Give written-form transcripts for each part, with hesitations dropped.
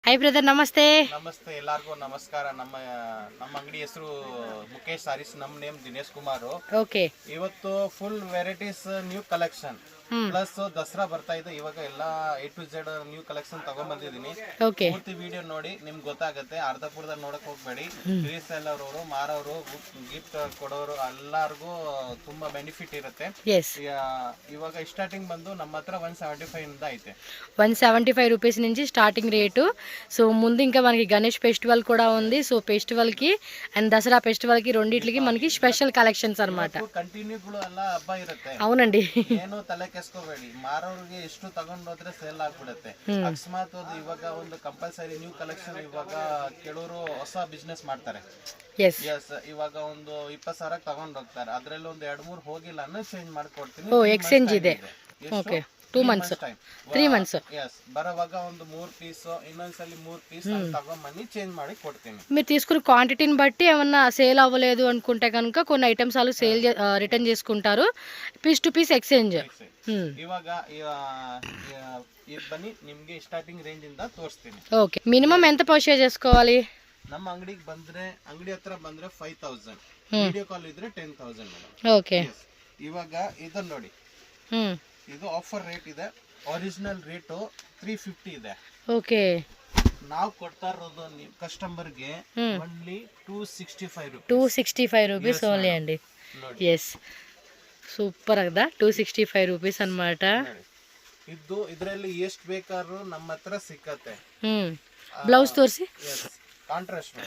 Hi brother नमस्ते ನಮಸ್ತೆ ಎಲ್ಲರಿಗೂ ನಮಸ್ಕಾರ ನಮ್ಮ ಅಂಗಡಿ ಹೆಸರು ಮುಖೇಶ್ ಸಾರೀಸ್ ನಮ್ಮ ನೇಮ್ ದಿನೇಶ್ ಕುಮಾರ್ ओके ಇವತ್ತು full varieties new collection plus Dasara ಬರ್ತಾ ಇದೆ ಇವಾಗ ಎಲ್ಲ A to Z new collection ತಗೊಂಡ್ ಬಂದಿದ್ದೀನಿ ओके ಪೂರ್ತಿ ವಿಡಿಯೋ ನೋಡಿ ನಿಮ್ಗೆ ಗೊತ್ತಾಗುತ್ತೆ ಅರ್ಧಪೂರ್ಧ ನೋಡಕ್ ಹೋಗ್ಬೇಡಿ ರೀಸೆಲ್ಲರ್ ಅವರು ಮಾರೋರು ಗಿಫ್ಟ್ ಕೊಡೋರು ಎಲ್ಲರಿಗೂ ತುಂಬಾ ಬೆನಿಫಿಟ್ ಇರುತ್ತೆ यस ಇವಾಗ ಸ್ಟಾರ್ಟಿಂಗ್ ಬಂದು ನಮ್ಮ ಹತ್ರ 175 ಇಂದ ಐತೆ 175 రూపీస్ నుంచి స్టార్టింగ్ రేటు సో ముందు ఇంకా మనకి గణేష్ ఫెస్టివల్ కూడా ఉంది సో ఫెస్టివల్ కి అండ్ దసరా ఫెస్టివల్ కి రెండిట్లకి మనకి స్పెషల్ కలెక్షన్స్ అన్నమాట ಕಂಟಿನ್ಯೂಗಳು ಎಲ್ಲ ಹಬ್ಬ ಇರುತ್ತೆ అవునండి ಏನು ತಲೆ ಕೆಸ್ಕೋಬೇಡಿ ಮಾರೋರಿಗೆ ಎಷ್ಟು ತಗೊಂಡೋದ್ರೆ ಸೇಲ್ ಆಗ್ಬಿಡುತ್ತೆ ಅಕಸ್ಮಾತ್ ಅದು ಇವಾಗ ಒಂದು ಕಂಪಲ್ಸರಿ ನ್ಯೂ ಕಲೆಕ್ಷನ್ ಇವಾಗ ಕೆಲವರು ಹೊಸ ಬಿಸ್ನೆಸ್ ಮಾಡ್ತಾರೆ यस ಎಸ್ ಇವಾಗ ಒಂದು 20,000 ತಗೊಂಡ್ ಹೋಗ್ತಾರೆ ಅದ್ರಲ್ಲಿ ಒಂದು 2-3 ಹೋಗಿಲ್ಲ ಅಂದ್ರೆ ಚೇಂಜ್ ಮಾಡ್ಕೊಡ್ತೀನಿ ಓ ಎಕ್ಸ್ಚೇಂಜ್ ಇದೆ ಓಕೆ 2 ಮಂತ್ಸ್ 3 ಮಂತ್ಸ್ ಎಸ್ ಬರೋವಾಗ ಒಂದು 3 ಪೀಸ್ ಇನ್ನೊಂದ್ಸಲಿ 3 పీస్ తగొమ్మని చేంజ్ ಮಾಡಿ ಕೊಡ್ತೀನಿ మీరు తీసుకున్న క్వాంటిటీని బట్టి ఏమన్నా సేల్ అవ్వలేదు అనుకుంటే కనుక కొన్ని ఐటమ్స్ వాళ్ళు సేల్ రిటర్న్ చేసుకుంటారు పీస్ టు పీస్ ఎక్స్చేంజ్ ಇವಾಗ ಇದು ಬನ್ನಿ ನಿಮ್ಗೆ ಸ್ಟಾರ್ಟಿಂಗ್ ರೇಂಜ್ ಇಂದ ತೋರಿಸ್ತೀನಿ ఓకే మినిమం ఎంత పర్చేజ్ చేసుకోవాలి ನಮ್ಮ ಅಂಗಡಿಗೆ ಬಂದ್ರೆ ಅಂಗಡಿ ಹತ್ರ ಬಂದ್ರೆ 5000 ವಿಡಿಯೋ ಕಾಲ್ ಇದ್ರೆ 10000 ಮೇಡಮ್ ఓకే ಇವಾಗ ಇದನ್ನ ನೋಡಿ ಇದು ಆಫರ್ ರೇಟ್ ಇದೆ ಒರಿಜಿನಲ್ ರೇಟು 350 ಇದೆ ఓకే ನಾವು ಕೊಡ್ತಾ ಇರೋದು ಕಸ್ಟಮರ್ಗೆ ಓನ್ಲಿ 265 265 రూపీస్ ఓన్లీ అండి ఎస్ సూపర్ కదా 265 రూపీస్ అన్నమాట ಇದು ಇದರಲ್ಲಿ ಎಷ್ಟು ಬೇಕಾದ್ರೂ ನಮ್ಮ ಹತ್ರ ಸಿಕ್ಕತ್ತೆ బ్లౌజ్ తోర్సి కాంట్రాస్ట్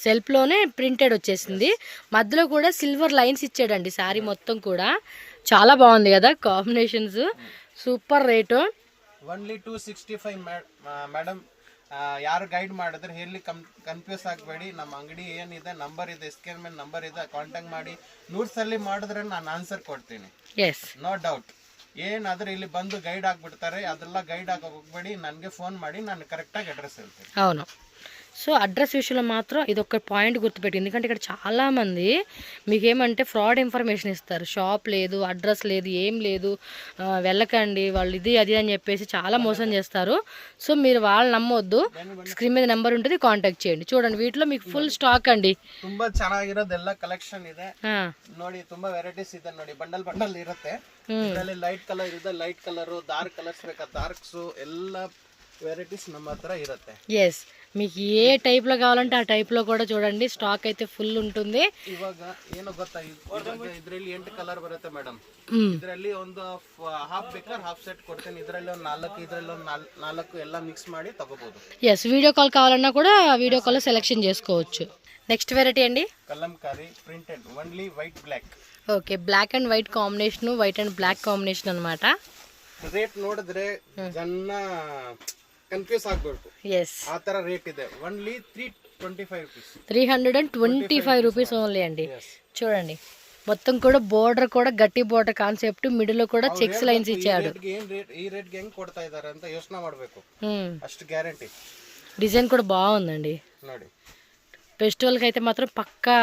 సెల్ఫ్లోనే ప్రింటెడ్ వచ్చేసింది మధ్యలో కూడా సిల్వర్ లైన్స్ ఇచ్చాడండి శారీ మొత్తం కూడా చాలా బాగుంది కదా combinations super rate only 265 madam ಯಾರು ಗೈಡ್ ಮಾಡಿದ್ರೆ ಹೇಳಿ ಕನ್ಫ್ಯೂಸ್ ಆಗಬೇಡಿ ನಮ್ಮ ಅಂಗಡಿ ಏನಿದೆ ನಂಬರ್ ಇದೆ ಸ್ಕ್ರೀನ್ ಮೇಲೆ ನಂಬರ್ ಇದೆ ಕಾಂಟ್ಯಾಕ್ಟ್ ಮಾಡಿ 100 ಸಲ ಮಾಡಿದ್ರೆ ನಾನು ಆನ್ಸರ್ ಕೊಡ್ತೀನಿ ಎಸ್ ನೋ ಡೌಟ್ ಏನಾದ್ರೂ ಇಲ್ಲಿ ಬಂದು ಗೈಡ್ ಆಗ್ಬಿಡ್ತಾರೆ ಅದೆಲ್ಲ ಗೈಡ್ ಆಗ ಹೋಗ್ಬೇಡಿ ನನಗೆ ಫೋನ್ ಮಾಡಿ ನಾನು ಕರೆಕ್ಟಾಗಿ ಅಡ್ರೆಸ್ ಹೇಳ್ತೀನಿ అవును సో అడ్రస్ విషయంలో మాత్రం ఇది ఒక పాయింట్ గుర్తుపెట్టి ఎందుకంటే ఇక్కడ చాలామంది మీకేమంటే ఫ్రాడ్ ఇన్ఫర్మేషన్ ఇస్తారు షాప్ లేదు అడ్రస్ లేదు ఏం లేదు వెళ్ళకండి వాళ్ళు ఇది అది అని చెప్పేసి చాలా మోసం చేస్తారు సో మీరు వాళ్ళు నమ్మొద్దు స్క్రీన్ మీద నెంబర్ ఉంటుంది కాంటాక్ట్ చేయండి చూడండి వీటిలో మీకు ఫుల్ స్టాక్ అండి ತುಂಬಾ ಚೆನ್ನಾಗಿರೋದೆಲ್ಲ ಕಲೆಕ್ಷನ್ ಇದೆ ನೋಡಿ ತುಂಬಾ ವೆರೈಟೀಸ್ ಇದೆ ನೋಡಿ ಬಂಡಲ್ ಬಂಡಲ್ ಇರುತ್ತೆ ಇದರಲ್ಲಿ ಲೈಟ್ ಕಲರ್ ಇದೆ ಲೈಟ್ ಕಲರ್ ಡಾರ್ಕ್ ಕಲರ್ಸ್ ಬೇಕಾ ಡಾರ್ಕ್ಸ್ ಎಲ್ಲ వెరైటీస్ ನಮ್ಮ ಹತ್ರ ಇರುತ್ತೆ ఎస్ మీకు ఏ టైప్లో కావాలంటే ఆ టైప్లో కూడా చూడండి స్టాక్ అయితే ఫుల్ ఉంటుంది ಇವಾಗ ಏನು ಗೊತ್ತಾ ಇದರಲ್ಲಿ 8 ಕಲರ್ ಬರುತ್ತೆ ಮೇಡಮ್ ಇದರಲ್ಲಿ ಒಂದು ಹಾಫ್ ಬೇಕಾದ್ರೆ ಹಾಫ್ ಸೆಟ್ ಕೊಡ್ತೀನಿ ಇದರಲ್ಲಿ ಒಂದು 4 ಇದರಲ್ಲಿ ಒಂದು 4 ಎಲ್ಲ ಮಿಕ್ಸ್ ಮಾಡಿ ತಗೋಬಹುದು ఎస్ వీడియో కాల్ కావాలన్నా కూడా వీడియో కాల్లో సెలెక్షన్ చేసుకోవచ్చు నెక్స్ట్ వెరైటీ అండి Kalamkari printed only white black okay black and white combination white and black combination అన్నమాట ರೇಟ್ ನೋಡಿದ್ರೆ ಜನ ಕನ್ಫ್ಯೂಸ್ ಆಗ್ಬೇಕು ఎస్ ಆ ತರ ರೇಟ್ ಇದೆ ಓನ್ಲಿ 325 ರೂಪೀಸ್ 325 రూపీస్ ఓన్లీ అండి చూడండి మొత్తం కూడా బోర్డర్ కూడా గట్టి బోర్డర్ కాన్సెప్ట్ మిడిల్ లో కూడా చెక్స్ లైన్స్ ఇచ్చాడు ఈ రేట్ ಗೆ ಹೆಂಗ್ ಕೊಡ್ತಾ ಇದ್ದಾರೆ ಅಂತ ಯೋಚನೆ ಮಾಡಬೇಕು ಅಷ್ಟು ಗ್ಯಾರಂಟಿ డిజైన్ కూడా బాగుందండి ನೋಡಿ ఫెస్టివల్ కి అయితే మాత్రం పక్కా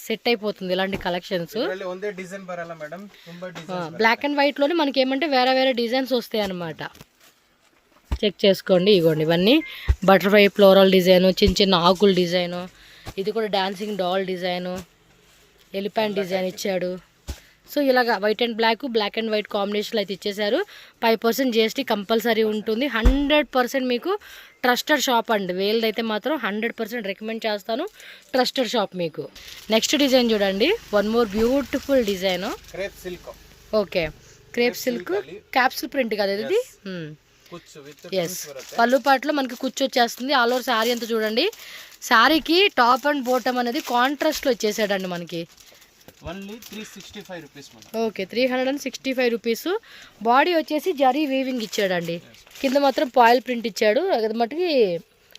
సెట్ అయిపోతుంది ఇలాంటి కలెక్షన్స్ ಇದರಲ್ಲಿ ಒಂದೇ ಡಿಸೈನ್ ಬರಲ್ಲ ಮೇಡಂ ತುಂಬಾ ಡಿಸೈನ್ బ్లాక్ అండ్ వైట్ లోనే మనకి ఏమంటే వేరే వేరే డిజైన్స్ వస్తాయి అన్నమాట చెక్ చేసుకోండి ఇగోండి ఇవన్నీ బటర్ఫ్లై ఫ్లోరల్ డిజైను చిన్న చిన్న ఆకుల డిజైను ఇది కూడా dancing doll design elephant design ఇచ్చాడు సో ఇలాగా white and black and white కాంబినేషన్లో అయితే ఇచ్చేసారు 5% GST కంపల్సరీ ఉంటుంది 100% మీకు ట్రస్టెడ్ షాప్ అండి వీళ్ళదైతే మాత్రం 100% రికమెండ్ చేస్తాను ట్రస్టెడ్ షాప్ మీకు నెక్స్ట్ డిజైన్ చూడండి one more beautiful design crepe silk okay crepe silk capsule print కదా ఇది కుచ్చు విత్ ఎస్ పళ్ళు పాటలో మనకి కుచ్చు వచ్చేస్తుంది ఆల్ ఓవర్ శారీ అంతా చూడండి శారీకి టాప్ అండ్ బాటమ్ అనేది కాంట్రాస్ట్లో వచ్చేసాడండి మనకి only 365 rupees okay 365 rupees body వచ్చేసి జరీ వీవింగ్ ఇచ్చాడండి కింద మాత్రం పాయిల్ ప్రింట్ ఇచ్చాడు అది మట్టుకి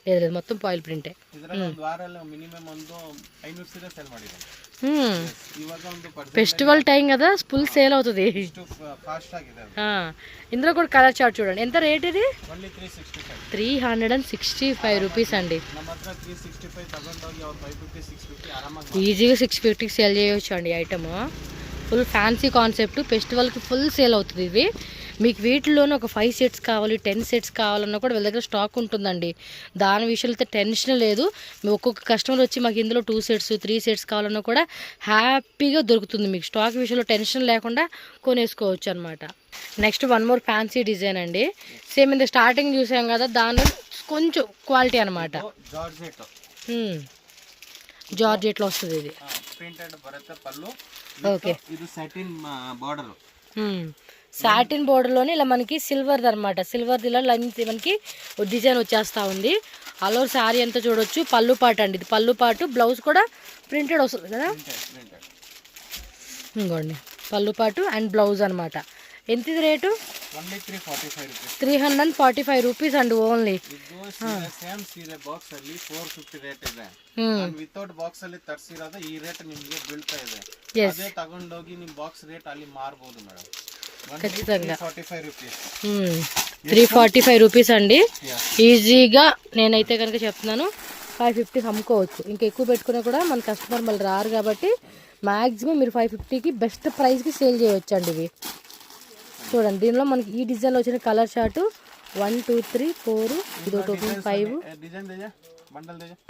లేదు మొత్తం పాయిల్ ప్రింటే ಇದರಲ್ಲಿ ಒಂದು ವಾರಲ್ಲಿ ಮಿನಿಮಮ್ ಒಂದು 500 ಸೀರೆ ಸೇಲ್ ಮಾಡಿದ್ದಾರೆ ಇವಾಗ ಒಂದು ఫెస్టివల్ టైం కదా ఫుల్ సేల్ అవుతుంది ಫಾಸ್ಟ್ ಆಗಿದೆ ఇందులో కూడా కలర్ చార్ట్ చూడండి ఎంత రేట్ ఇది ఓన్లీ 365 రూపీస్ అండి ನಮ್ಮ ಹತ್ರ 365 ತಗೊಂಡೋಗಿ ಅವ್ರು 550 650 ಆರಾಮಾಗಿ ఈజీగా 650కి సేల్ చేయొచ్చు అండి ఐటమ్ ఫుల్ ఫ్యాన్సీ కాన్సెప్ట్ ఫెస్టివల్కి ఫుల్ సేల్ అవుతుంది ఇది మీకు వీటిలోనే ఒక 5 సెట్స్ కావాలి, 10 సెట్స్ కావాలన్నా కూడా వీళ్ళ దగ్గర స్టాక్ ఉంటుందండి. దాని విషయంలో టెన్షన్ లేదు. ఒక్కొక్క కస్టమర్ వచ్చి మాకు ఇందులో 2 సెట్స్ 3 సెట్స్ కావాలన్నా కూడా హ్యాపీగా దొరుకుతుంది. మీకు స్టాక్ విషయంలో టెన్షన్ లేకుండా కొనేసుకోవచ్చు అనమాట. నెక్స్ట్ 1 మోర్ ఫ్యాన్సీ డిజైన్ అండి. సేమ్ ఇంత స్టార్టింగ్ చూసాం కదా, దానిలో కొంచెం క్వాలిటీ అనమాట. జార్జెట్లో వస్తుంది ఇది. ప్రింటెడ్ బರುತ್ತೆ పళ్ళు. ఓకే, ఇది సాటిన్ బార్డర్. సాటిన్ బోర్డర్లోనే ఇలా మనకి సిల్వర్ అనమాట. సిల్వర్ ఇలా లెంత్ మనకి డిజైన్ వచ్చేస్తూ ఉంది. ఆల్ ఓవర్ శారీ అంతా చూడొచ్చు. పళ్ళు పాటు అండి ఇది. పళ్ళు పాటు, బ్లౌజ్ కూడా ప్రింటెడ్ వస్తుంది కదా. ఇంకోండి పళ్ళు పాటు అండ్ బ్లౌజ్ అనమాట. ఎంత ఇది రేటు? 345 రూపీస్ అండి ఓన్లీ. ಸೇಮ್ ಸೀರೆ ಬಾಕ್ಸ್ ಅಲ್ಲಿ 450 ರೇಟ್ ಇದೆ. ವಿತೌಟ್ ಬಾಕ್ಸ್ ಅಲ್ಲಿ ತರಿಸಿರೋದು ಈ ರೇಟ್ ನಿಮಗೆ ಬೀಳ್ತಾ ಇದೆ. ಅದೇ ತಗೊಂಡೋಗಿ ನಿಮ್ಮ ಬಾಕ್ಸ್ ರೇಟ್ ಅಲ್ಲಿ ಮಾರಬಹುದು ಮೇಡಮ್. ఖచ్చితంగా 345 రూపీస్. 345 రూపీస్ అండి. ఈజీగా నేనైతే కనుక చెప్తున్నాను 550 అమ్ముకోవచ్చు. ఇంకా ఎక్కువ పెట్టుకున్నా కూడా మన కస్టమర్ మళ్ళీ రారు కాబట్టి మ్యాక్సిమం మీరు 550కి బెస్ట్ ప్రైస్కి సేల్ చేయవచ్చు అండి ఇవి. చూడండి దీనిలో మనకి ఈ డిజైన్లో వచ్చిన కలర్ చార్ట్ 1 2 3 4 ఇది 2 5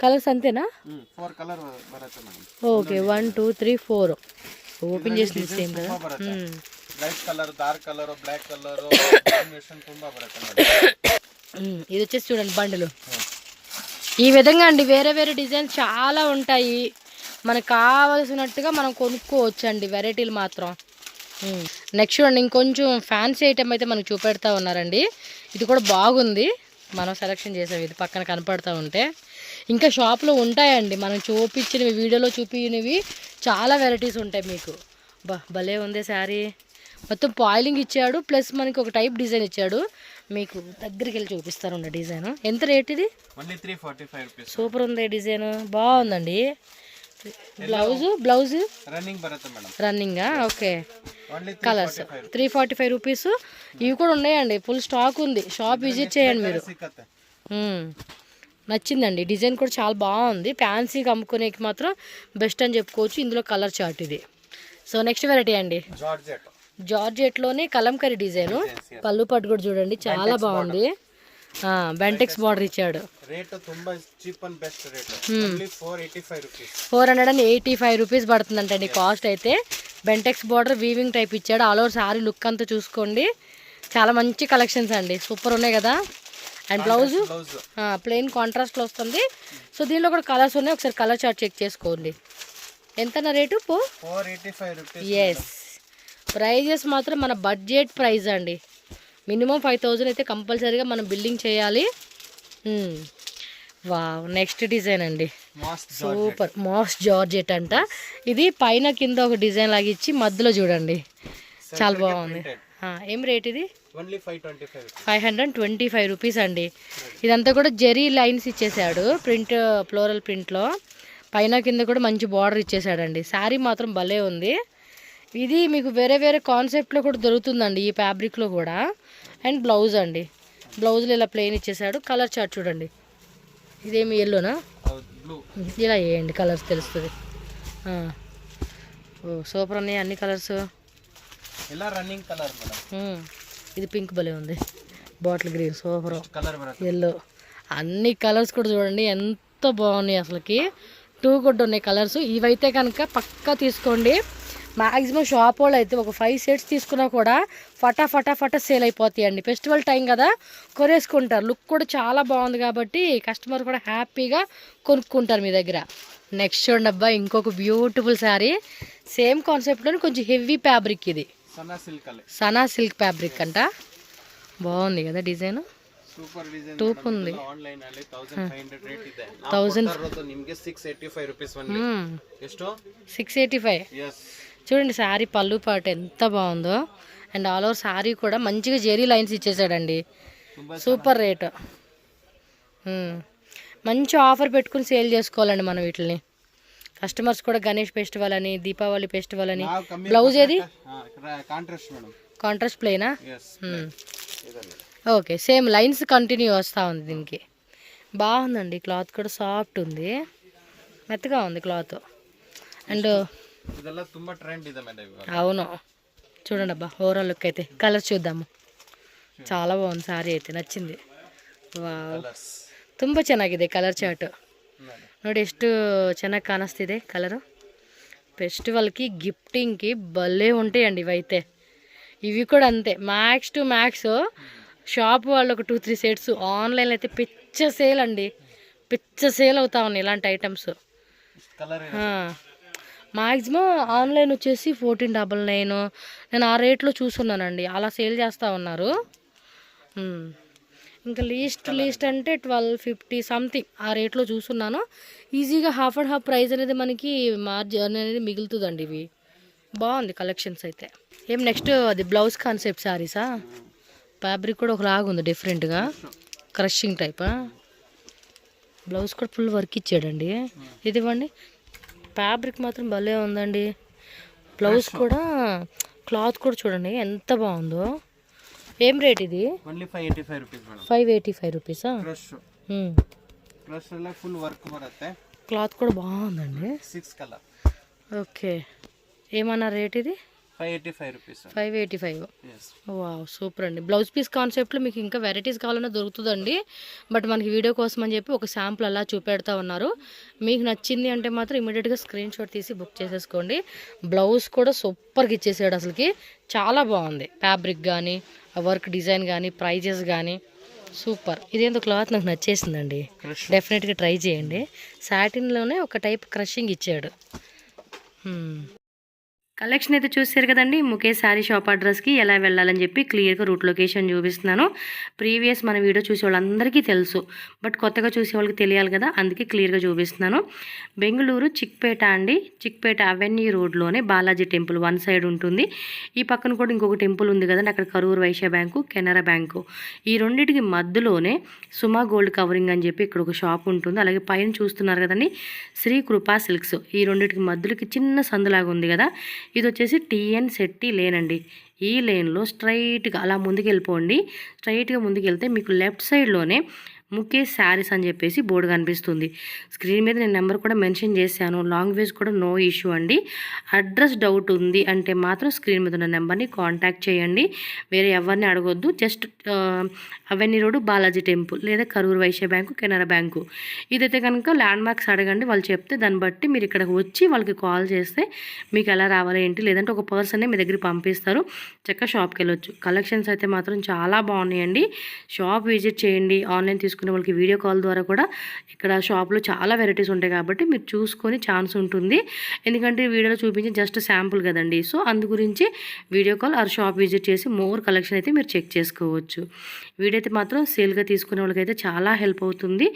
కలర్స్ అంతేనా? 4 కలర్ బರುತ್ತೆ మేడం. ఓకే 1 2 3 4 ఓపెన్ చేసి సేమ్ కదా. Light colour, dark colour, black colour combination ತುಂಬಾ బರುತ್ತೆ మేడం. ఇది వచ్చేసి చూడండి బండిలు ఈ విధంగా అండి. వేరే వేరే డిజైన్స్ చాలా ఉంటాయి. మనకు కావాల్సినట్టుగా మనం కొనుక్కోవచ్చు అండి వెరైటీలు మాత్రం. నెక్స్ట్ చూడండి ఇంకొంచెం ఫ్యాన్సీ ఐటమ్ అయితే మనకు చూపెడతా ఉన్నారండి. ఇది కూడా బాగుంది. మనం సెలెక్షన్ చేసాం. ఇది పక్కన కనపడతా ఉంటే ఇంకా షాప్లో ఉంటాయండి. మనం చూపించినవి వీడియోలో చూపించినవి చాలా వెరైటీస్ ఉంటాయి మీకు. భలే ఉంది శారీ. మొత్తం పాయిలింగ్ ఇచ్చాడు, ప్లస్ మనకి ఒక టైప్ డిజైన్ ఇచ్చాడు. మీకు దగ్గరికి వెళ్ళి చూపిస్తాను డిజైన్. ఎంత రేట్ ఇది? 345 రూపీస్. సూపర్ ఉంది డిజైన్, బాగుందండి. బ్లౌజ్ రన్నింగ్ బರುತ್ತೆ మేడం. రన్నింగా ఓకే. Colours 345 rupees. ఇవి కూడా ఉన్నాయండి, ఫుల్ స్టాక్ ఉంది. షాప్ విజిట్ చేయండి మీరు. నచ్చిందండి డిజైన్ కూడా చాలా బాగుంది. ఫ్యాన్సీకి అమ్ముకునేకి మాత్రం బెస్ట్ అని చెప్పుకోవచ్చు. ఇందులో కలర్ చార్ట్ ఇది. సో నెక్స్ట్ వెరైటీ అండి జార్జెట్లోనే కలంకరీ డిజైన్. పళ్ళు పట్టు కూడా చూడండి చాలా బాగుంది. బెంటెక్స్ బార్డర్ ఇచ్చాడు. రేట్ ತುಂಬಾ cheap and best rate. Only 485 rupees. 485 rupees పడుతుందంటండి కాస్ట్ అయితే. బెంటెక్స్ బార్డర్ వీవింగ్ టైప్ ఇచ్చాడు. ఆల్ ఓవర్ సారీ లుక్ అంతా చూసుకోండి. చాలా మంచి కలెక్షన్స్ అండి, సూపర్ ఉన్నాయి కదా. అండ్ బ్లౌజ్ ప్లెయిన్ కాంట్రాస్ట్లో వస్తుంది. సో దీనిలో కూడా కలర్స్ ఉన్నాయి. ఒకసారి కలర్ చార్ట్ చెక్ చేసుకోండి. ఎంతన్నా రేటు? 485 రూపీస్. ఎస్, ప్రైజెస్ మాత్రం మన బడ్జెట్ ప్రైస్ అండి. మినిమం 5000 అయితే కంపల్సరీగా మనం బిల్లింగ్ చేయాలి. వావ్, నెక్స్ట్ డిజైన్ అండి సూపర్. మాస్ జార్జెట్ అంట. ఇది పైన కింద ఒక డిజైన్ లాగా ఇచ్చి మధ్యలో చూడండి చాలా బాగుంది. ఏం రేట్ ఇది? 525 రూపీస్ అండి. ఇదంతా కూడా జెరీ లైన్స్ ఇచ్చేసాడు ప్రింట్, ఫ్లోరల్ ప్రింట్లో. పైన కింద కూడా మంచి బార్డర్ ఇచ్చేసాడండి. శారీ మాత్రం భలే ఉంది. ఇది మీకు వేరే వేరే కాన్సెప్ట్లో కూడా దొరుకుతుందండి ఈ ఫ్యాబ్రిక్లో కూడా. అండ్ బ్లౌజ్ అండి, బ్లౌజ్లో ఇలా ప్లెయిన్ ఇచ్చేసాడు. కలర్ చార్ట్ చూడండి. ఇదేమి ఎల్లోనా? ఇలా వేయండి కలర్స్ తెలుస్తుంది. ఓ సూపర్ ఉన్నాయి అన్ని కలర్స్. ఇలా రన్నింగ్ కలర్ మేడం. ఇది పింక్ భలే ఉంది. Bottle green super. Colour yellow. అన్ని కలర్స్ కూడా చూడండి ఎంత బాగున్నాయి అసలుకి. 2 కూడా ఉన్నాయి కలర్స్. ఇవైతే కనుక పక్కా తీసుకోండి. మ్యాక్సిమం షాప్ వాళ్ళు అయితే ఒక 5 సెట్స్ తీసుకున్నా కూడా ఫటా సేల్ అయిపోతాయి అండి. ఫెస్టివల్ టైం కదా, కొనేసుకుంటారు. లుక్ కూడా చాలా బాగుంది కాబట్టి కస్టమర్ కూడా హ్యాపీగా కొనుక్కుంటారు మీ దగ్గర. నెక్స్ట్ చూడండి అబ్బా, ఇంకొక బ్యూటిఫుల్ శారీ. సేమ్ కాన్సెప్ట్లోనే కొంచెం హెవీ ఫ్యాబ్రిక్. ఇది సనా సిల్క్ ఫ్యాబ్రిక్ అంట. బాగుంది కదా డిజైన్, సూపర్ డిజైన్. టూప్ ఉంది. ఆన్లైన్ ಅಲ್ಲಿ 1500 ರೇಟ್ ಇದೆ. 1000 ನಿಮಗೆ 685 ರೂಪೀಸ್ ಓನ್ಲಿ. ಎಷ್ಟು? 685. yes. చూడండి శారీ పళ్ళు పాటు ఎంత బాగుందో. అండ్ ఆల్ ఓవర్ శారీ కూడా మంచిగా జెరీ లైన్స్ ఇచ్చేసాడండి. Super rate. మంచి ఆఫర్ పెట్టుకుని సేల్ చేసుకోవాలండి మనం వీటిని. కస్టమర్స్ కూడా గణేష్ ఫెస్టివల్ అని, దీపావళి ఫెస్టివల్ అని. బ్లౌజ్ ఏది? కాంట్రాస్ట్ ప్లేనా? ఓకే, సేమ్ లైన్స్ కంటిన్యూ వస్తూ ఉంది దీనికి. బాగుందండి. క్లాత్ కూడా సాఫ్ట్ ఉంది, మెత్తగా ఉంది క్లాత్. అండ్ ಇದೆಲ್ಲ ತುಂಬಾ ಟ್ರೆಂಡ್ ಇದೆ ಮೇಡಂ ಇವಾಗ. అవును చూడండి అబ్బా, ఓవరాల్ లుక్ అయితే. కలర్ చూద్దాము. చాలా ಬಾಂದ್ ಸಾರಿ ಐತೆ ನಚ್ಚಿಂది ವಾವ್ ಕಲರ್ಸ್ ತುಂಬ ಚೆನ್ನಾಗಿದೆ ಕಲರ್ ಚಾರ್ಟ್ ನೋಡಿ ಎಷ್ಟು ಚೆನ್ನಾಗಿ ಕಾಣಿಸ್ತಿದೆ కలరు ఫెస్టివల్కి గిఫ్టింగ్కి భలే ఉంటాయండి ఇవైతే ఇవి కూడా అంతే మ్యాక్స్ టు మ్యాక్స్ షాప్ వాళ్ళు ఒక 2-3 సెట్స్ ఆన్లైన్లో అయితే పిచ్చ సేల్ అండి పిచ్చ సేల్ అవుతా ఉన్నాయి ఇలాంటి ఐటమ్స్ కలర్ మ్యాక్సిమం ఆన్లైన్ వచ్చేసి 1499 నేను ఆ రేట్లో చూసున్నానండి అలా సేల్ చేస్తూ ఉన్నారు ఇంకా లీస్ట్ అంటే 1250 సంథింగ్ ఆ రేట్లో చూస్తున్నాను ఈజీగా హాఫ్ అండ్ హాఫ్ ప్రైస్ అనేది మనకి మార్జిన్ అనేది మిగులుతుందండి ఇవి బాగుంది కలెక్షన్స్ అయితే ఏం నెక్స్ట్ అది బ్లౌజ్ కాన్సెప్ట్ సారీసా ఫ్యాబ్రిక్ కూడా ఒకలాగా ఉంది డిఫరెంట్గా క్రషింగ్ టైపా బ్లౌజ్ కూడా ఫుల్ వర్క్ ఇచ్చాడండి ఇది ఇవ్వండి ఫ్యాబ్రిక్ మాత్రం భలే ఉందండి బ్లౌజ్ కూడా క్లాత్ కూడా చూడండి ఎంత బాగుందో ఏం రేట్ ఇది ఓన్లీ 585 రూపీస్ మేడం 585 రూపీసా ಕ್ರಶ್ ಎಲ್ಲ ಫುಲ್ ವರ್ಕ್ ಬರುತ್ತೆ క్లాత్ కూడా బాగుందండి 6 కలర్ ఓకే ఏమన్నా రేట్ ఇది 585 రూపీస్ 585 ఎస్ వావ్ సూపర్ అండి బ్లౌజ్ పీస్ కాన్సెప్ట్లో మీకు ఇంకా వెరైటీస్ కావాలన్నా దొరుకుతుందండి బట్ మనకి వీడియో కోసం అని చెప్పి ఒక శాంపుల్ అలా చూపెడతా ఉన్నారు మీకు నచ్చింది అంటే మాత్రం ఇమీడియట్గా స్క్రీన్ షాట్ తీసి బుక్ చేసేసుకోండి బ్లౌజ్ కూడా సూపర్గా ఇచ్చేసాడు అసలుకి చాలా బాగుంది ఫ్యాబ్రిక్ కానీ వర్క్ డిజైన్ కానీ ప్రైజెస్ కానీ సూపర్ ఇదేందో క్లాత్ నాకు నచ్చేసిందండి డెఫినెట్గా ట్రై చేయండి సాటిన్లోనే ఒక టైప్ క్రషింగ్ ఇచ్చాడు కలెక్షన్ అయితే చూసారు కదండి ముఖేష్ శారీ షాప్ అడ్రస్కి ఎలా వెళ్ళాలని చెప్పి క్లియర్గా రూట్ లొకేషన్ చూపిస్తున్నాను ప్రీవియస్ మన వీడియో చూసే వాళ్ళందరికీ తెలుసు బట్ కొత్తగా చూసే వాళ్ళకి తెలియాలి కదా అందుకే క్లియర్గా చూపిస్తున్నాను బెంగళూరు చిక్పేట అండి చిక్పేట అవెన్యూ రోడ్లోనే బాలాజీ టెంపుల్ వన్ సైడ్ ఉంటుంది ఈ పక్కన కూడా ఇంకొక టెంపుల్ ఉంది కదండి అక్కడ కరూర్ వైశ్య బ్యాంకు కెనరా బ్యాంకు ఈ రెండింటికి మధ్యలోనే సుమా గోల్డ్ కవరింగ్ అని చెప్పి ఇక్కడ ఒక షాప్ ఉంటుంది అలాగే పైన చూస్తున్నారు కదండి శ్రీ కృపా సిల్క్స్ ఈ రెండింటికి మధ్యలోకి చిన్న సందులాగా ఉంది కదా ఇది వచ్చేసి టీఎన్ శెట్టి లేన్ అండి ఈ లేన్లో స్ట్రైట్గా అలా ముందుకు వెళ్ళిపోండి స్ట్రైట్గా ముందుకు వెళ్తే మీకు లెఫ్ట్ సైడ్లోనే ముఖేష్ శారీస్ అని చెప్పేసి బోర్డు కనిపిస్తుంది స్క్రీన్ మీద నేను నెంబర్ కూడా మెన్షన్ చేశాను లాంగ్వేజ్ కూడా నో ఇష్యూ అండి అడ్రస్ డౌట్ ఉంది అంటే మాత్రం స్క్రీన్ మీద ఉన్న నెంబర్ని కాంటాక్ట్ చేయండి వేరే ఎవరిని అడగొద్దు just avenue road Balaji temple లేదా కరూర్ వైశ్య బ్యాంకు కెనరా బ్యాంకు ఇదైతే కనుక ల్యాండ్ మార్క్స్ అడగండి వాళ్ళు చెప్తే దాన్ని బట్టి మీరు ఇక్కడికి వచ్చి వాళ్ళకి కాల్ చేస్తే మీకు ఎలా రావాలి ఏంటి లేదంటే ఒక పర్సన్నే మీ దగ్గర పంపిస్తారు చక్కగా షాప్కి వెళ్ళొచ్చు కలెక్షన్స్ అయితే మాత్రం చాలా బాగున్నాయండి షాప్ విజిట్ చేయండి ఆన్లైన్ తీసుకునే వాళ్ళకి వీడియో కాల్ ద్వారా కూడా ఇక్కడ షాప్లో చాలా వెరైటీస్ ఉంటాయి కాబట్టి మీరు చూసుకొని ఛాన్స్ ఉంటుంది ఎందుకంటే వీడియోలో చూపించి జస్ట్ శాంపుల్ కదండి సో అందు గురించి video call R shop visit చేసి మోర్ కలెక్షన్ అయితే మీరు చెక్ చేసుకోవచ్చు వీడియో అయితే మాత్రం సేల్గా తీసుకునే వాళ్ళకైతే చాలా హెల్ప్ అవుతుంది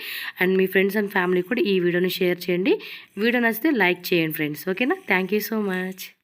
and me friends and family కూడా ఈ వీడియోని షేర్ చేయండి వీడియో నచ్చితే లైక్ చేయండి ఫ్రెండ్స్ ఓకేనా థ్యాంక్ యూ సో మచ్